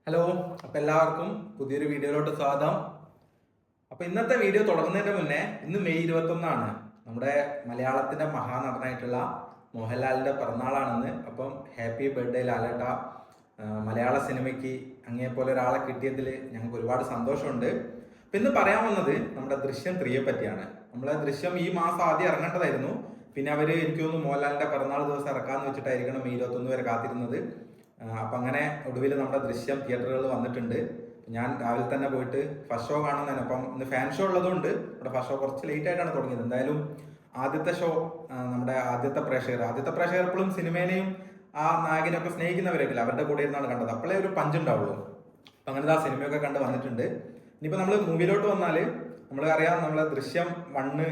Hello, അപ്പോൾ എല്ലാവർക്കും പുതിയൊരു വീഡിയോയിലോട്ട് സ്വാഗതം. അപ്പോൾ ഇന്നത്തെ വീഡിയോ തുടങ്ങുന്നതിന് മുന്നേ ഇന്ന് മെയ് 21 നമ്മുടെ മലയാളത്തിന്റെ മഹാനടനായിട്ടുള്ള മോഹൻലാലിന്റെ പിറന്നാളാണെന്ന്. അപ്പം ഹാപ്പി ബർത്ത്ഡേ ലാലേട്ട. മലയാള സിനിമയ്ക്ക് അങ്ങേപോലെ ഒരാളെ കിട്ടിയതിൽ ഞങ്ങൾക്ക് ഒരുപാട് സന്തോഷമുണ്ട്. അപ്പം ഇന്ന് പറയാൻ വന്നത് നമ്മുടെ ദൃശ്യം 3 പറ്റിയാണ്. നമ്മളെ ദൃശ്യം ഈ മാസം ആദ്യം ഇറങ്ങേണ്ടതായിരുന്നു. പിന്നെ എനിക്ക് തോന്നുന്നു മോഹൻലാലിന്റെ പിറന്നാൾ ദിവസം ഇറക്കാന്ന് വെച്ചിട്ടായിരിക്കണം മെയ് 21 വരെ കാത്തിരുന്നത്. അപ്പം അങ്ങനെ ഒടുവിൽ നമ്മുടെ ദൃശ്യം തിയേറ്ററുകളിൽ വന്നിട്ടുണ്ട്. ഞാൻ രാവിലെ തന്നെ പോയിട്ട് ഫസ്റ്റ് ഷോ കാണുന്നതാണ്. അപ്പം ഇന്ന് ഫാൻ ഷോ ഉള്ളതുകൊണ്ട് നമ്മുടെ ഫസ്റ്റ് ഷോ കുറച്ച് ലേറ്റ് ആയിട്ടാണ് തുടങ്ങിയത്. എന്തായാലും ആദ്യത്തെ ഷോ നമ്മുടെ ആദ്യത്തെ പ്രേക്ഷകർ എപ്പോഴും സിനിമേനെയും ആ നായകനെയൊക്കെ സ്നേഹിക്കുന്നവരൊക്കെ അവരുടെ കൂടെ ഇരുന്നാണ് കണ്ടത്. അപ്പോഴേ ഒരു പഞ്ച് ഉണ്ടാവുള്ളൂ. അപ്പം അങ്ങനത്തെ ആ സിനിമയൊക്കെ കണ്ട് വന്നിട്ടുണ്ട്. ഇനിയിപ്പോൾ നമ്മൾ മൂവിയിലോട്ട് വന്നാൽ അറിയാം, നമ്മളെ ദൃശ്യം 1,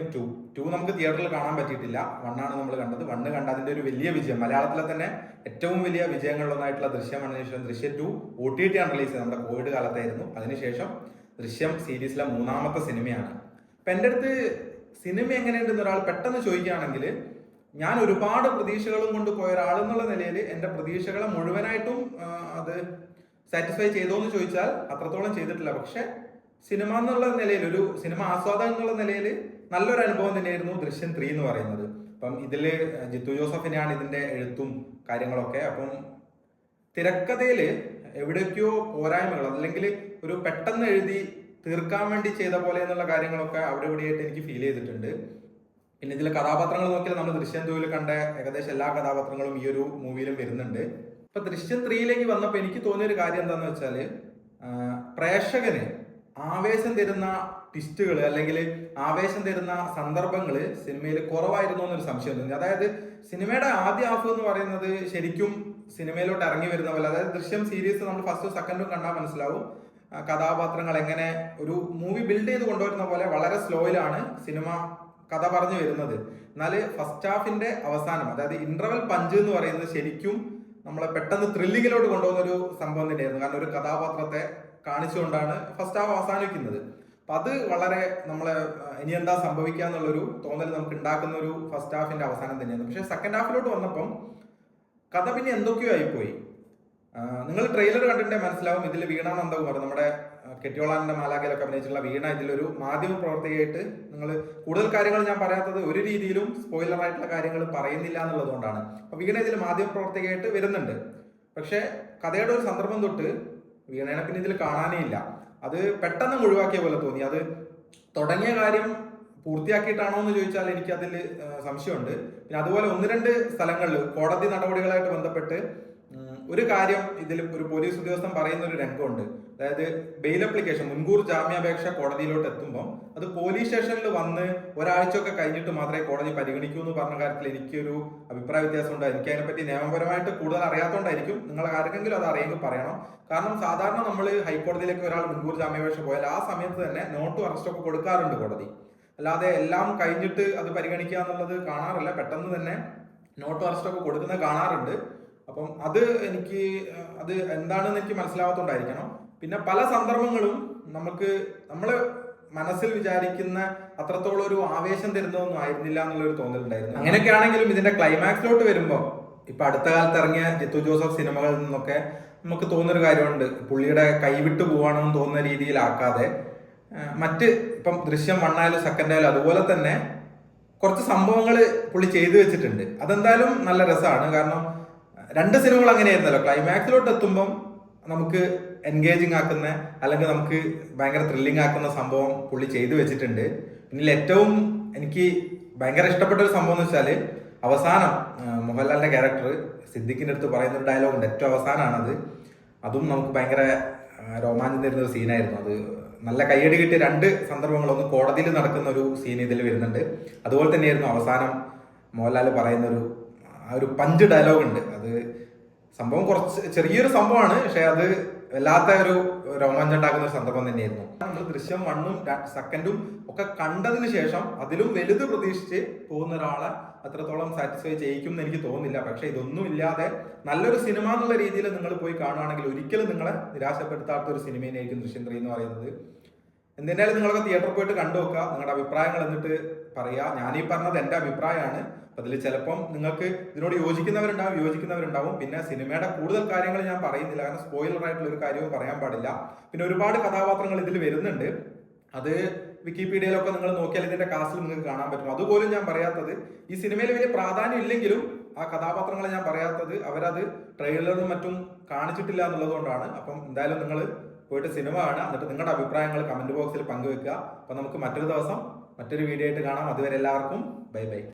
2 നമുക്ക് തിയേറ്ററിൽ കാണാൻ പറ്റിയിട്ടില്ല. 1 നമ്മൾ കണ്ടത്. 1 കണ്ട അതിന്റെ ഒരു വലിയ വിജയം, മലയാളത്തിലെ തന്നെ ഏറ്റവും വലിയ വിജയങ്ങളിലൊന്നായിട്ടുള്ള ദൃശ്യം 1 ശേഷം ദൃശ്യം 2 OTT ആണ് റിലീസ് ചെയ്തത്. നമ്മുടെ കോവിഡ് കാലത്തായിരുന്നു. അതിനുശേഷം ദൃശ്യം സീരീസിലെ 3ാമത്തെ സിനിമയാണ്. അപ്പൊ എൻ്റെ അടുത്ത് സിനിമ എങ്ങനെയുണ്ടെന്ന് ഒരാൾ പെട്ടെന്ന് ചോദിക്കുകയാണെങ്കിൽ, ഞാൻ ഒരുപാട് പ്രതീക്ഷകളും കൊണ്ട് പോയ ഒരാളെന്നുള്ള നിലയിൽ എൻ്റെ പ്രതീക്ഷകളെ മുഴുവനായിട്ടും അത് സാറ്റിസ്ഫൈ ചെയ്തോ എന്ന് ചോദിച്ചാൽ അത്രത്തോളം ചെയ്തിട്ടില്ല. പക്ഷെ സിനിമ എന്നുള്ള നിലയിൽ, ഒരു സിനിമ ആസ്വാദകൻ എന്നുള്ള നിലയിൽ നല്ലൊരു അനുഭവം തന്നെയായിരുന്നു ദൃശ്യം 3 എന്ന് പറയുന്നത്. അപ്പം ഇതില് ജിത്തു ജോസഫിനെയാണ് ഇതിന്റെ എഴുത്തും കാര്യങ്ങളൊക്കെ. അപ്പം തിരക്കഥയിൽ എവിടേക്കോ പോരായ്മകൾ, അല്ലെങ്കിൽ ഒരു പെട്ടെന്ന് എഴുതി തീർക്കാൻ വേണ്ടി ചെയ്ത പോലെ എന്നുള്ള കാര്യങ്ങളൊക്കെ അവിടെ ഇവിടെയായിട്ട് എനിക്ക് ഫീൽ ചെയ്തിട്ടുണ്ട്. പിന്നെ ഇതിലെ കഥാപാത്രങ്ങൾ നോക്കിയാൽ നമ്മൾ ദൃശ്യം 2 കണ്ട ഏകദേശം എല്ലാ കഥാപാത്രങ്ങളും ഈ ഒരു മൂവിയിലും വരുന്നുണ്ട്. ഇപ്പൊ ദൃശ്യം 3 വന്നപ്പോൾ എനിക്ക് തോന്നിയ ഒരു കാര്യം എന്താണെന്ന് വെച്ചാൽ, പ്രേക്ഷകന് ആവേശം തരുന്ന ട്വിസ്റ്റുകൾ അല്ലെങ്കിൽ ആവേശം തരുന്ന സന്ദർഭങ്ങൾ സിനിമയിൽ കുറവായിരുന്നു എന്നൊരു സംശയം തോന്നി. അതായത് സിനിമയുടെ ആദ്യ ഹാഫ് എന്ന് പറയുന്നത് ശരിക്കും സിനിമയിലോട്ട് ഇറങ്ങി വരുന്ന പോലെ, അതായത് ദൃശ്യം സീരീസ് നമ്മൾ ഫസ്റ്റും സെക്കൻഡും കണ്ടാൽ മനസ്സിലാവും കഥാപാത്രങ്ങൾ എങ്ങനെ ഒരു മൂവി ബിൽഡ് ചെയ്ത് കൊണ്ടുവരുന്ന പോലെ വളരെ സ്ലോയിലാണ് സിനിമ കഥ പറഞ്ഞു വരുന്നത്. എന്നാൽ ഫസ്റ്റ് ഹാഫിന്റെ അവസാനം, അതായത് ഇന്റർവെൽ പഞ്ച് എന്ന് പറയുന്നത് ശരിക്കും നമ്മളെ പെട്ടെന്ന് ത്രില്ലിങ്ങിലോട്ട് കൊണ്ടുപോകുന്ന ഒരു സംഭവം തന്നെയായിരുന്നു. കാരണം ഒരു കഥാപാത്രത്തെ കാണിച്ചുകൊണ്ടാണ് ഫസ്റ്റ് ഹാഫ് അവസാനിക്കുന്നത്. അപ്പൊ അത് വളരെ നമ്മളെ ഇനി എന്താ സംഭവിക്കുക എന്നുള്ളൊരു തോന്നൽ നമുക്ക് ഉണ്ടാക്കുന്ന ഒരു ഫസ്റ്റ് ഹാഫിന്റെ അവസാനം തന്നെയായിരുന്നു. പക്ഷെ സെക്കൻഡ് ഹാഫിലോട്ട് വന്നപ്പം കഥ പിന്നെ എന്തൊക്കെയോ ആയിപ്പോയി. നിങ്ങൾ ട്രെയിലർ കണ്ടിട്ടുണ്ടെങ്കിൽ മനസ്സിലാവും. ഇതിൽ വീണ നന്ദകുമാർ, നമ്മുടെ കെട്ടിയോളാന്റെ മാലാഖയിലൊക്കെ അഭിനയിച്ചിട്ടുള്ള വീണ ഇതിലൊരു മാധ്യമ പ്രവർത്തകയായിട്ട്, നിങ്ങൾ കൂടുതൽ കാര്യങ്ങൾ ഞാൻ പറയാത്തത് ഒരു രീതിയിലും സ്പോയിലർ ആയിട്ടുള്ള കാര്യങ്ങൾ പറയുന്നില്ല എന്നുള്ളതുകൊണ്ടാണ്. അപ്പൊ വീണ ഇതിൽ മാധ്യമ പ്രവർത്തകയായിട്ട് വരുന്നുണ്ട്. പക്ഷെ കഥയുടെ ഒരു സന്ദർഭം തൊട്ട് വീണേനെ പിന്നെ ഇതിൽ കാണാനേ ഇല്ല. അത് പെട്ടെന്ന് ഒഴിവാക്കിയ പോലെ തോന്നി. അത് തുടങ്ങിയ കാര്യം പൂർത്തിയാക്കിയിട്ടാണോ എന്ന് ചോദിച്ചാൽ എനിക്ക് അതിൽ സംശയമുണ്ട്. പിന്നെ അതുപോലെ 1-2 സ്ഥലങ്ങളിൽ കോടതി നടപടികളായിട്ട് ബന്ധപ്പെട്ട് ഒരു കാര്യം ഇതിൽ ഒരു പോലീസ് ഉദ്യോഗസ്ഥൻ പറയുന്ന ഒരു രംഗമുണ്ട്. അതായത് ബെയിൽ അപ്ലിക്കേഷൻ, മുൻകൂർ ജാമ്യാപേക്ഷ കോടതിയിലോട്ട് എത്തുമ്പോൾ അത് പോലീസ് സ്റ്റേഷനിൽ വന്ന് ഒരാഴ്ചയൊക്കെ കഴിഞ്ഞിട്ട് മാത്രമേ കോടതി പരിഗണിക്കൂ എന്ന് പറഞ്ഞ കാര്യത്തിൽ എനിക്കൊരു അഭിപ്രായ വ്യത്യാസം ഉണ്ട്. എനിക്ക് അതിനെപ്പറ്റി നിയമപരമായിട്ട് കൂടുതൽ അറിയാത്തതുകൊണ്ടായിരിക്കും. നിങ്ങൾ ആർക്കെങ്കിലും അത് അറിയെങ്കിൽ പറയണം. കാരണം സാധാരണ നമ്മൾ ഹൈക്കോടതിയിലേക്ക് ഒരാൾ മുൻകൂർ ജാമ്യാപേക്ഷ പോയാൽ ആ സമയത്ത് തന്നെ നോട്ട് അറസ്റ്റ് ഒക്കെ കൊടുക്കാറുണ്ട് കോടതി. അല്ലാതെ എല്ലാം കഴിഞ്ഞിട്ട് അത് പരിഗണിക്കുക എന്നുള്ളത് കാണാറില്ല. പെട്ടെന്ന് തന്നെ നോട്ട് അറസ്റ്റ് ഒക്കെ കൊടുക്കുന്നത് കാണാറുണ്ട്. അപ്പം അത് എന്താണെന്ന് എനിക്ക് മനസ്സിലാവാത്തോണ്ടായിരിക്കണം. പിന്നെ പല സന്ദർഭങ്ങളും നമ്മള് മനസ്സിൽ വിചാരിക്കുന്ന അത്രത്തോളം ഒരു ആവേശം തരുന്നതൊന്നും ആയിരുന്നില്ല എന്നുള്ളൊരു തോന്നലുണ്ടായിരുന്നു. അങ്ങനെയൊക്കെ ആണെങ്കിലും ഇതിന്റെ ക്ലൈമാക്സിലോട്ട് വരുമ്പോൾ ഇപ്പൊ അടുത്ത കാലത്ത് ഇറങ്ങിയ ജിത്തു ജോസഫ് സിനിമകളിൽ നിന്നൊക്കെ നമുക്ക് തോന്നുന്നൊരു കാര്യമുണ്ട്. പുള്ളിയുടെ കൈവിട്ടു പോവാണെന്ന് തോന്നുന്ന രീതിയിലാക്കാതെ ഇപ്പം ദൃശ്യം 1 ആയാലും 2 ആയാലും അതുപോലെ തന്നെ കുറച്ച് സംഭവങ്ങൾ പുള്ളി ചെയ്തു വെച്ചിട്ടുണ്ട്. അതെന്തായാലും നല്ല രസമാണ്. കാരണം 2 സിനിമകൾ അങ്ങനെയായിരുന്നല്ലോ. ക്ലൈമാക്സിലോട്ട് എത്തുമ്പം നമുക്ക് എൻഗേജിങ് ആക്കുന്ന, അല്ലെങ്കിൽ നമുക്ക് ഭയങ്കര ത്രില്ലിംഗ് ആക്കുന്ന സംഭവം പുള്ളി ചെയ്തു വെച്ചിട്ടുണ്ട്. പിന്നെ ഏറ്റവും എനിക്ക് ഭയങ്കര ഇഷ്ടപ്പെട്ട ഒരു സംഭവം എന്ന് വെച്ചാൽ, അവസാനം മോഹൻലാലിന്റെ ക്യാരക്ടർ സിദ്ദിഖിന്റെ അടുത്ത് പറയുന്ന ഒരു ഡയലോഗ് ഉണ്ട്. ഏറ്റവും അവസാനമാണത്. അതും നമുക്ക് ഭയങ്കര രോമാഞ്ചം തരുന്ന ഒരു സീനായിരുന്നു. അത് നല്ല കയ്യടി കിട്ടിയ 2 സന്ദർഭങ്ങൾ, ഒന്ന് കോടതിയിൽ നടക്കുന്ന ഒരു സീൻ ഇതിൽ വരുന്നുണ്ട്. അതുപോലെ തന്നെയായിരുന്നു അവസാനം മോഹൻലാൽ പറയുന്ന ഒരു പഞ്ച് ഡയലോഗ് ഉണ്ട്. അത് സംഭവം കുറച്ച് ചെറിയൊരു സംഭവമാണ്, പക്ഷെ അത് വല്ലാത്ത ഒരു രോമാഞ്ചം ഉണ്ടാക്കുന്ന ഒരു സന്ദർഭം തന്നെയായിരുന്നു. നമ്മൾ ദൃശ്യം 1ഉം 2ഉം ഒക്കെ കണ്ടതിന് ശേഷം അതിലും വലുത് പ്രതീക്ഷിച്ച് പോകുന്ന ഒരാളെ അത്രത്തോളം സാറ്റിസ്ഫൈ ചെയ്യിക്കും എന്ന് എനിക്ക് തോന്നുന്നില്ല. പക്ഷെ ഇതൊന്നും ഇല്ലാതെ നല്ലൊരു സിനിമ എന്നുള്ള രീതിയിൽ നിങ്ങൾ പോയി കാണുകയാണെങ്കിൽ ഒരിക്കലും നിങ്ങളെ നിരാശപ്പെടുത്താത്ത ഒരു സിനിമയായിരിക്കും ദൃശ്യം 3 എന്ന് പറയുന്നത്. എന്തിനായാലും നിങ്ങളൊക്കെ തിയേറ്ററിൽ പോയിട്ട് കണ്ടു നോക്കുക. നിങ്ങളുടെ അഭിപ്രായങ്ങൾ എന്നിട്ട് പറയാ. ഞാനീ പറഞ്ഞത് എൻ്റെ അഭിപ്രായമാണ്. അപ്പൊ അതിൽ ചിലപ്പം നിങ്ങൾക്ക് ഇതിനോട് യോജിക്കുന്നവരുണ്ടാവും. പിന്നെ സിനിമയുടെ കൂടുതൽ കാര്യങ്ങൾ ഞാൻ പറയുന്നില്ല, കാരണം സ്പോയിലർ ആയിട്ടുള്ള ഒരു കാര്യവും പറയാൻ പാടില്ല. പിന്നെ ഒരുപാട് കഥാപാത്രങ്ങൾ ഇതിൽ വരുന്നുണ്ട്. അത് വിക്കിപീഡിയയിലൊക്കെ നിങ്ങൾ നോക്കിയാൽ ഇതിന്റെ കാസ്റ്റിൽ നിങ്ങൾക്ക് കാണാൻ പറ്റും. അതുപോലും ഞാൻ പറയാത്തത്, ഈ സിനിമയിൽ വലിയ പ്രാധാന്യം ഇല്ലെങ്കിലും ആ കഥാപാത്രങ്ങളെ ഞാൻ പറയാത്തത് അവരത് ട്രെയിലറിലും മറ്റും കാണിച്ചിട്ടില്ല എന്നുള്ളത് കൊണ്ടാണ്. അപ്പം എന്തായാലും നിങ്ങൾ പോയിട്ട് സിനിമ കാണുക, എന്നിട്ട് നിങ്ങളുടെ അഭിപ്രായങ്ങൾ കമന്റ് ബോക്സിൽ പങ്കുവെക്കുക. അപ്പൊ നമുക്ക് മറ്റൊരു ദിവസം മറ്റൊരു വീഡിയോ ആയിട്ട് കാണാം. അതുവരെ എല്ലാവർക്കും ബൈ ബൈ.